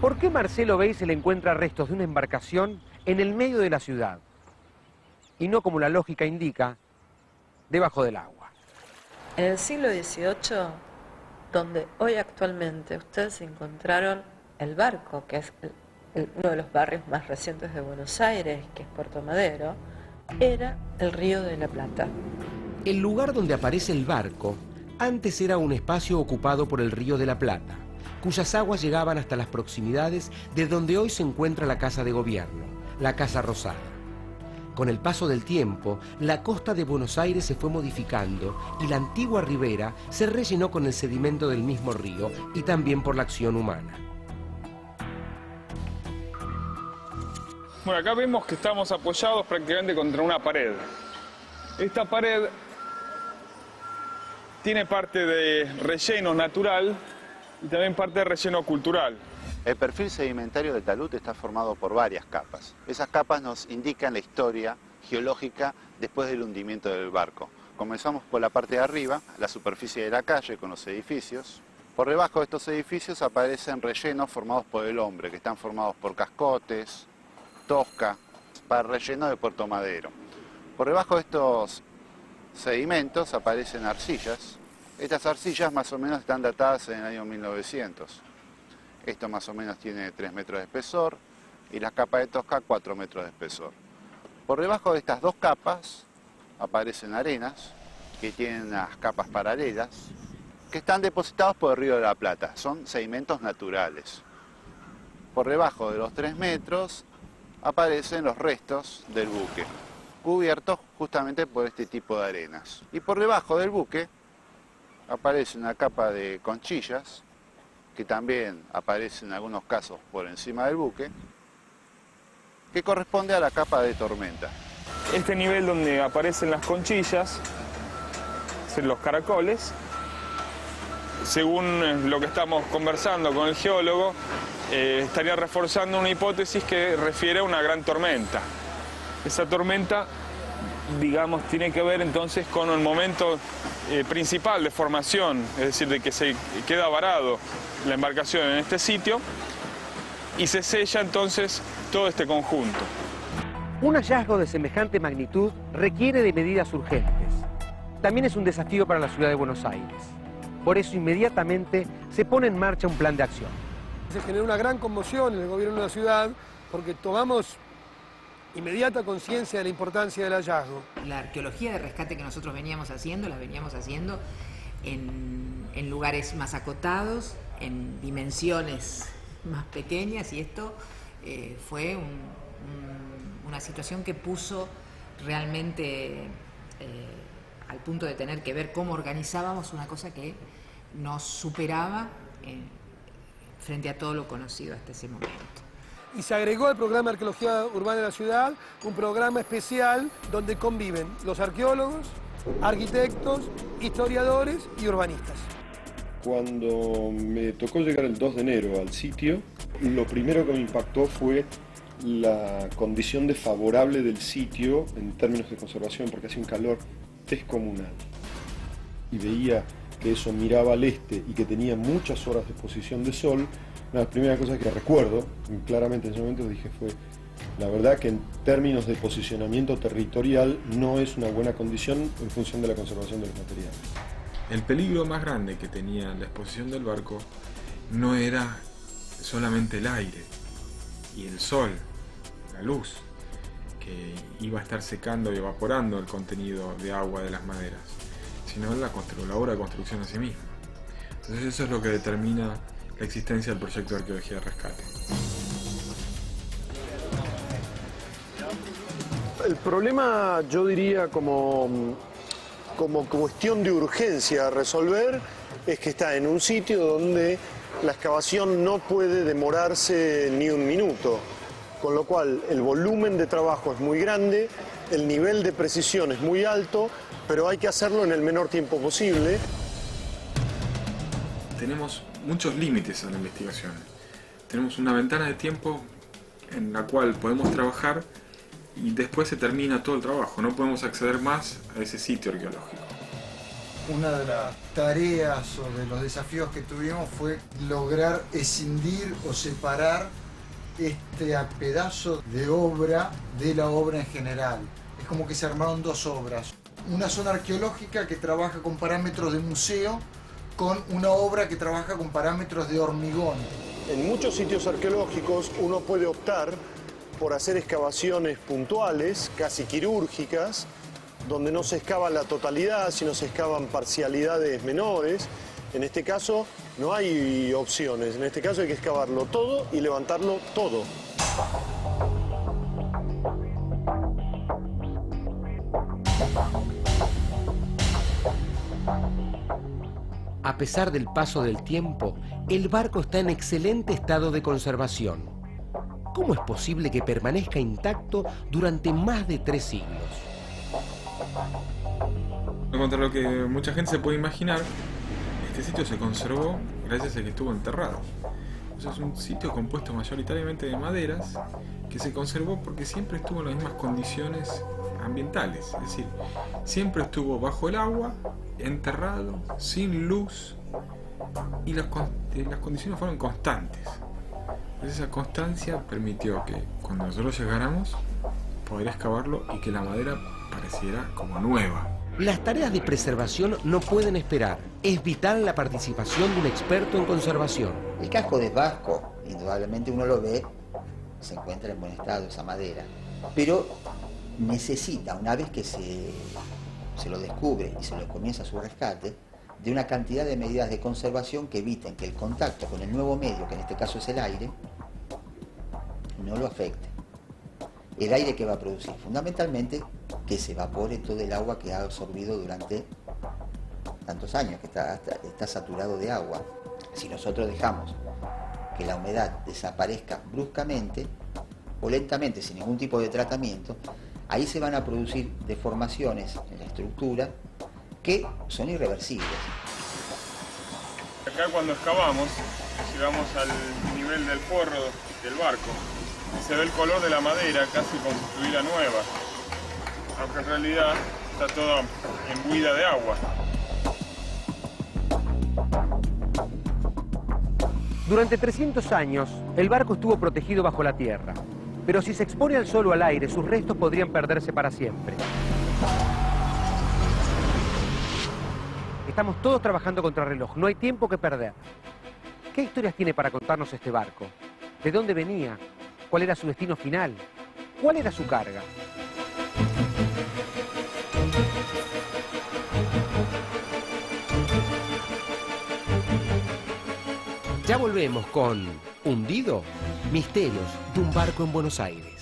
¿Por qué Marcelo Bey se le encuentra restos de una embarcación en el medio de la ciudad? Y no, como la lógica indica, debajo del agua. En el siglo XVIII, donde hoy actualmente ustedes encontraron el Barco, que es uno de los barrios más recientes de Buenos Aires, que es Puerto Madero, era el Río de la Plata. El lugar donde aparece el Barco antes era un espacio ocupado por el Río de la Plata, cuyas aguas llegaban hasta las proximidades de donde hoy se encuentra la Casa de Gobierno, la Casa Rosada. Con el paso del tiempo, la costa de Buenos Aires se fue modificando y la antigua ribera se rellenó con el sedimento del mismo río y también por la acción humana. Bueno, acá vemos que estamos apoyados prácticamente contra una pared. Esta pared tiene parte de relleno natural y también parte de relleno cultural. El perfil sedimentario del talud está formado por varias capas. Esas capas nos indican la historia geológica después del hundimiento del barco. Comenzamos por la parte de arriba, la superficie de la calle con los edificios. Por debajo de estos edificios aparecen rellenos formados por el hombre, que están formados por cascotes, tosca, para el relleno de Puerto Madero. Por debajo de estos sedimentos aparecen arcillas. Estas arcillas más o menos están datadas en el año 1900. Esto más o menos tiene 3 metros de espesor y la capa de tosca 4 metros de espesor. Por debajo de estas dos capas aparecen arenas que tienen unas capas paralelas que están depositados por el Río de la Plata. Son sedimentos naturales. Por debajo de los 3 metros aparecen los restos del buque, cubiertos justamente por este tipo de arenas. Y por debajo del buque aparece una capa de conchillas, que también aparece en algunos casos por encima del buque, que corresponde a la capa de tormenta. Este nivel donde aparecen las conchillas, los caracoles, según lo que estamos conversando con el geólogo, estaría reforzando una hipótesis que refiere a una gran tormenta. Esa tormenta, digamos, tiene que ver entonces con el momento principal de formación, es decir, de que se queda varado la embarcación en este sitio y se sella entonces todo este conjunto. Un hallazgo de semejante magnitud requiere de medidas urgentes. También es un desafío para la ciudad de Buenos Aires. Por eso inmediatamente se pone en marcha un plan de acción. Se generó una gran conmoción en el gobierno de la ciudad porque tomamos inmediata conciencia de la importancia del hallazgo. La arqueología de rescate que nosotros veníamos haciendo, la veníamos haciendo en lugares más acotados, en dimensiones más pequeñas, y esto fue una situación que puso realmente al punto de tener que ver cómo organizábamos una cosa que nos superaba frente a todo lo conocido hasta ese momento. Y se agregó al programa de Arqueología Urbana de la Ciudad un programa especial donde conviven los arqueólogos, arquitectos, historiadores y urbanistas. Cuando me tocó llegar el 2 de enero al sitio, lo primero que me impactó fue la condición desfavorable del sitio en términos de conservación, porque hacía un calor descomunal. Y veía que eso miraba al este y que tenía muchas horas de exposición de sol. Una de las primeras cosas que recuerdo claramente en ese momento dije fue, la verdad que en términos de posicionamiento territorial no es una buena condición en función de la conservación de los materiales. El peligro más grande que tenía la exposición del barco no era solamente el aire y el sol, la luz, que iba a estar secando y evaporando el contenido de agua de las maderas, sino la obra de construcción en sí misma. Entonces eso es lo que determina la existencia del proyecto de arqueología de rescate. El problema, yo diría, como cuestión de urgencia a resolver, es que está en un sitio donde la excavación no puede demorarse ni un minuto, con lo cual el volumen de trabajo es muy grande, el nivel de precisión es muy alto, pero hay que hacerlo en el menor tiempo posible. Tenemos muchos límites a la investigación. Tenemos una ventana de tiempo en la cual podemos trabajar y después se termina todo el trabajo. No podemos acceder más a ese sitio arqueológico. Una de las tareas o de los desafíos que tuvimos fue lograr escindir o separar este pedazo de obra de la obra en general. Es como que se armaron dos obras. Una zona arqueológica que trabaja con parámetros de museo, con una obra que trabaja con parámetros de hormigón. En muchos sitios arqueológicos uno puede optar por hacer excavaciones puntuales, casi quirúrgicas, donde no se excava la totalidad, sino se excavan parcialidades menores. En este caso no hay opciones, en este caso hay que excavarlo todo y levantarlo todo. A pesar del paso del tiempo, el barco está en excelente estado de conservación. ¿Cómo es posible que permanezca intacto durante más de 3 siglos? Contra lo que mucha gente se puede imaginar, este sitio se conservó gracias a que estuvo enterrado. Es un sitio compuesto mayoritariamente de maderas que se conservó porque siempre estuvo en las mismas condiciones ambientales, es decir, siempre estuvo bajo el agua, enterrado, sin luz, y las condiciones fueron constantes. Entonces, esa constancia permitió que cuando nosotros llegáramos poder excavarlo y que la madera pareciera como nueva. Las tareas de preservación no pueden esperar. Es vital la participación de un experto en conservación. El casco del barco, indudablemente uno lo ve, se encuentra en buen estado esa madera, pero necesita, una vez que se lo descubre y se lo comienza su rescate, de una cantidad de medidas de conservación que eviten que el contacto con el nuevo medio, que en este caso es el aire, no lo afecte. El aire que va a producir, fundamentalmente, que se evapore todo el agua que ha absorbido durante tantos años, que está saturado de agua. Si nosotros dejamos que la humedad desaparezca bruscamente o lentamente, sin ningún tipo de tratamiento, ahí se van a producir deformaciones en la estructura que son irreversibles. Acá cuando excavamos, llegamos al nivel del forro del barco. Se ve el color de la madera casi como si estuviera nueva, aunque en realidad está toda imbuida de agua. Durante 300 años, el barco estuvo protegido bajo la tierra, pero si se expone al sol o al aire, sus restos podrían perderse para siempre. Estamos todos trabajando contra reloj, no hay tiempo que perder. ¿Qué historias tiene para contarnos este barco? ¿De dónde venía? ¿Cuál era su destino final? ¿Cuál era su carga? Ya volvemos con Hundido, misterios de un barco en Buenos Aires.